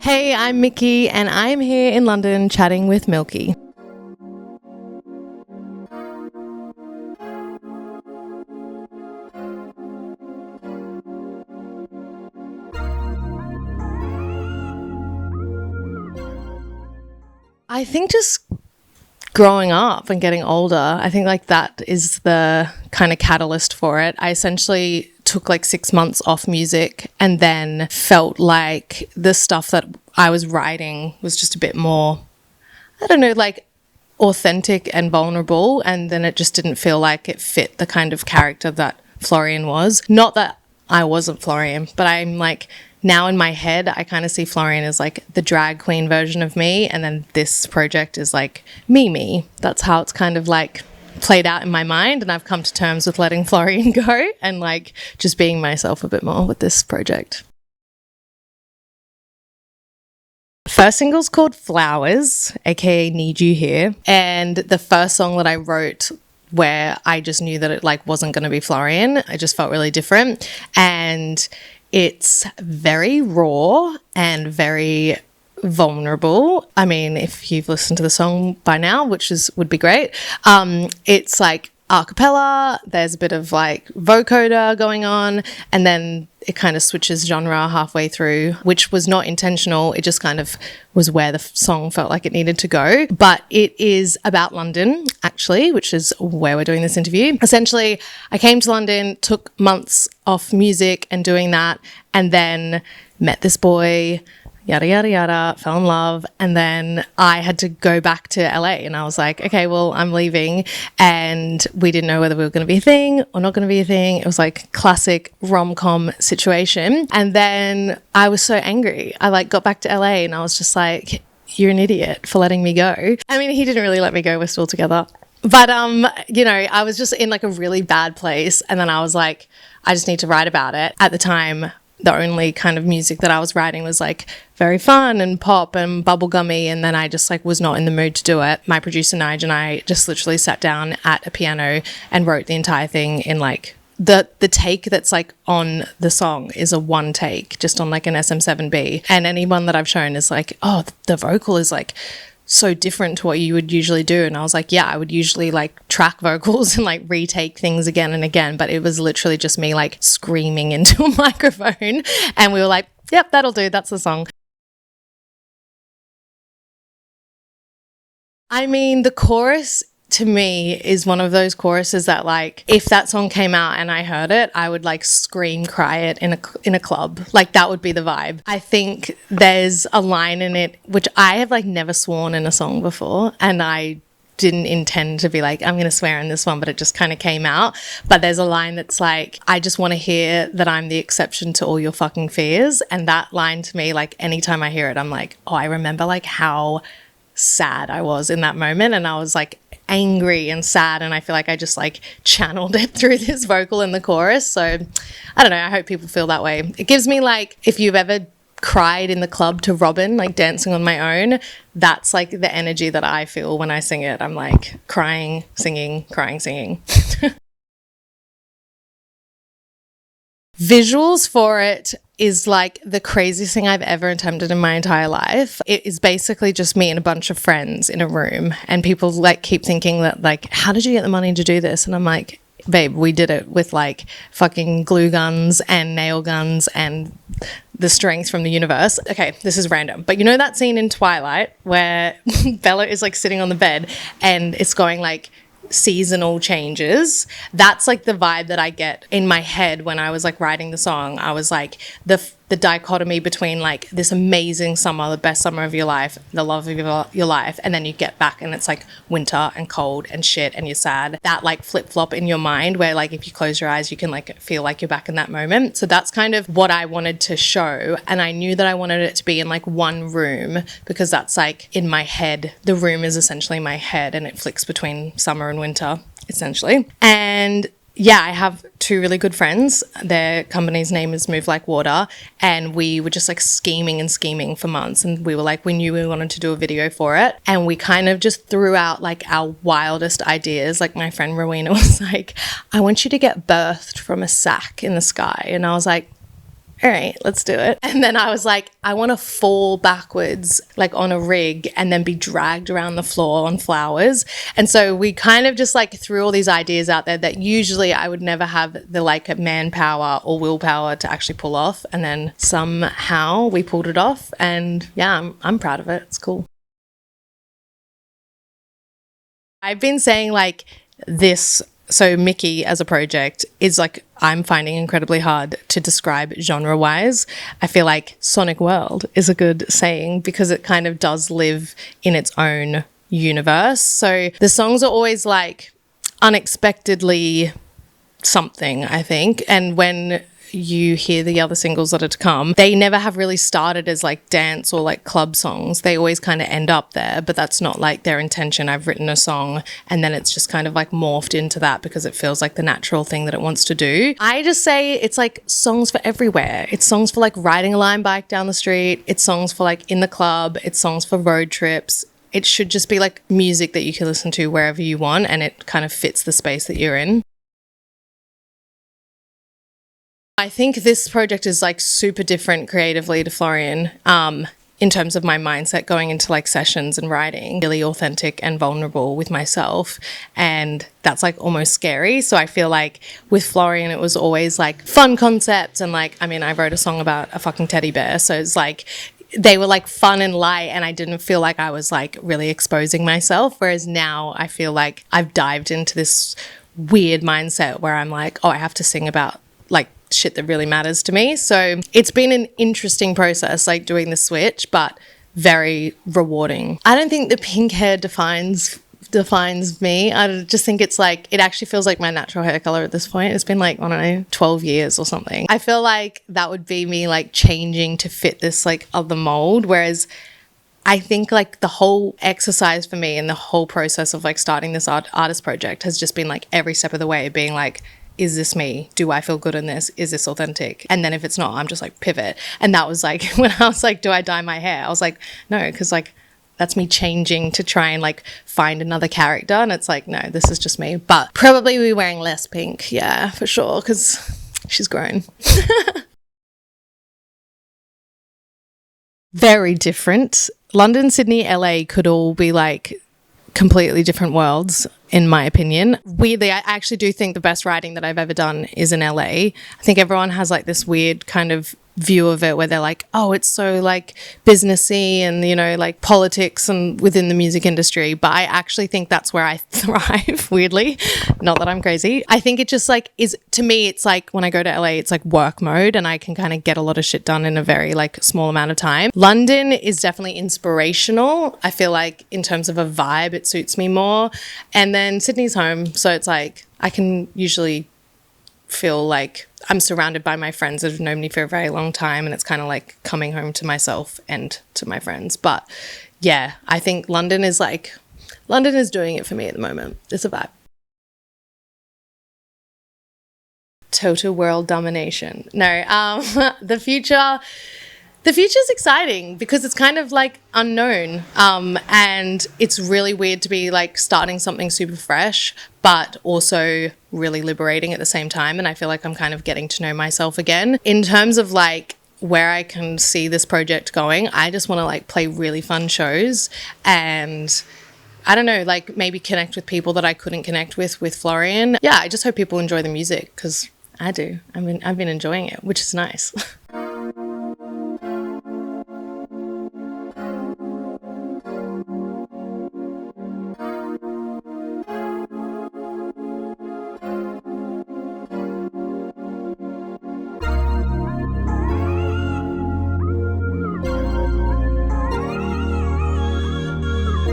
Hey, I'm Mikii and I'm here in London chatting with Milky. I think just growing up and getting older, I think like that is the kind of catalyst for it. I essentially took like 6 months off music and then felt like the stuff that I was writing was just a bit more, I don't know, like authentic and vulnerable. And then it just didn't feel like it fit the kind of character that Florian was. Not that I wasn't Florian, but I'm like, now in my head, I kind of see Florian as like the drag queen version of me. And then this project is like me. That's how it's kind of like played out in my mind. And I've come to terms with letting Florian go and like just being myself a bit more with this project. First single's called Flowers, aka Need You Here. And the first song that I wrote where I just knew that it like wasn't going to be Florian, I just felt really different. And it's very raw and very vulnerable. I mean, if you've listened to the song by now, which would be great, it's like a cappella, there's a bit of like vocoder going on, and then it kind of switches genre halfway through, which was not intentional. It just kind of was where the song felt like it needed to go. But it is about London, actually, which is where we're doing this interview. Essentially, I came to London, took months off music and doing that, and then met this boy, yada, yada, yada, fell in love. And then I had to go back to LA and I was like, okay, well, I'm leaving. And we didn't know whether we were going to be a thing or not going to be a thing. It was like classic rom-com situation. And then I was so angry. I like got back to LA and I was just like, you're an idiot for letting me go. I mean, he didn't really let me go. We're still together. But, you know, I was just in like a really bad place. And then I was like, I just need to write about it. At the time, the only kind of music that I was writing was like very fun and pop and bubblegummy, and then I just like was not in the mood to do it. My producer Nige and I just literally sat down at a piano and wrote the entire thing in like the take that's like on the song is a one take just on like an SM7B, and anyone that I've shown is like, oh, the vocal is like so different to what you would usually do. And I was like, yeah, I would usually like track vocals and like retake things again and again, but it was literally just me like screaming into a microphone, and we were like, yep, that'll do, that's the song. I mean, the chorus to me is one of those choruses that like if that song came out and I heard it, I would like scream cry it in a club. Like that would be the vibe. I think there's a line in it which I have like never sworn in a song before, and I didn't intend to be like, I'm going to swear in this one, but it just kind of came out. But there's a line that's like, I just want to hear that I'm the exception to all your fucking fears. And that line to me, like anytime I hear it, I'm like, oh, I remember like how sad I was in that moment, and I was like angry and sad, and I feel like I just like channeled it through this vocal in the chorus. So I don't know, I hope people feel that way. It gives me like, if you've ever cried in the club to Robin, like Dancing on My Own, that's like the energy that I feel when I sing it. I'm like crying, singing, crying, singing. Visuals for it is like the craziest thing I've ever attempted in my entire life. It is basically just me and a bunch of friends in a room, and people like keep thinking that like, how did you get the money to do this? And I'm like, babe, we did it with like fucking glue guns and nail guns and the strength from the universe. Okay, this is random, but you know that scene in Twilight where Bella is like sitting on the bed and it's going like seasonal changes? That's like the vibe that I get in my head when I was like writing the song. I was like the dichotomy between like this amazing summer, the best summer of your life, the love of your life, and then you get back and it's like winter and cold and shit and you're sad. That like flip-flop in your mind where like if you close your eyes you can like feel like you're back in that moment. So that's kind of what I wanted to show, and I knew that I wanted it to be in like one room because that's like in my head. The room is essentially my head and it flicks between summer and winter essentially. And yeah, I have two really good friends. Their company's name is Move Like Water, and we were just like scheming for months, and we were like, we knew we wanted to do a video for it, and we kind of just threw out like our wildest ideas. Like my friend Rowena was like, I want you to get birthed from a sack in the sky, and I was like, all right, let's do it. And then I was like, I want to fall backwards, like on a rig, and then be dragged around the floor on flowers. And so we kind of just like threw all these ideas out there that usually I would never have the like manpower or willpower to actually pull off. And then somehow we pulled it off. And yeah, I'm proud of it. It's cool. I've been saying like this. So Mikii as a project is like, I'm finding incredibly hard to describe genre-wise. I feel like Sonic World is a good saying because it kind of does live in its own universe. So the songs are always like unexpectedly something, I think. And when you hear the other singles that are to come, they never have really started as like dance or like club songs. They always kind of end up there, but that's not like their intention. I've written a song and then it's just kind of like morphed into that because it feels like the natural thing that it wants to do. I just say it's like songs for everywhere. It's songs for like riding a Lime bike down the street. It's songs for like in the club. It's songs for road trips. It should just be like music that you can listen to wherever you want and it kind of fits the space that you're in. I think this project is like super different creatively to Florian in terms of my mindset going into like sessions and writing, really authentic and vulnerable with myself. And that's like almost scary. So I feel like with Florian, it was always like fun concepts. And like, I mean, I wrote a song about a fucking teddy bear. So it's like, they were like fun and light and I didn't feel like I was like really exposing myself. Whereas now I feel like I've dived into this weird mindset where I'm like, oh, I have to sing about like shit that really matters to me. So it's been an interesting process, like doing the switch, but very rewarding. I don't think the pink hair defines me. I just think it's like, it actually feels like my natural hair color at this point. It's been like, I don't know, 12 years or something. I feel like that would be me like changing to fit this like other mold. Whereas I think like the whole exercise for me and the whole process of like starting this artist project has just been like every step of the way being like, is this me? Do I feel good in this? Is this authentic? And then if it's not, I'm just like pivot. And that was like, when I was like, do I dye my hair? I was like, no, because like that's me changing to try and like find another character. And it's like, no, this is just me. But probably be wearing less pink. Yeah, for sure. Because she's grown. Very different. London, Sydney, LA could all be like completely different worlds, in my opinion. Weirdly, I actually do think the best writing that I've ever done is in LA. I think everyone has like this weird kind of view of it where they're like, oh, it's so like businessy and, you know, like politics and within the music industry. But I actually think that's where I thrive, weirdly. Not that I'm crazy. I think it just like is, to me, it's like when I go to LA, it's like work mode and I can kind of get a lot of shit done in a very like small amount of time. London is definitely inspirational. I feel like in terms of a vibe, it suits me more. And then Sydney's home. So it's like, I can usually feel like I'm surrounded by my friends that have known me for a very long time and it's kind of like coming home to myself and to my friends. But yeah, I think London is doing it for me at the moment. It's a vibe. Total world domination. No, the future's exciting because it's kind of like unknown, and it's really weird to be like starting something super fresh but also really liberating at the same time. And I feel like I'm kind of getting to know myself again. In terms of like where I can see this project going, I just want to like play really fun shows and I don't know, like maybe connect with people that I couldn't connect with Florian. Yeah, I just hope people enjoy the music because I do. I mean, I've been enjoying it, which is nice.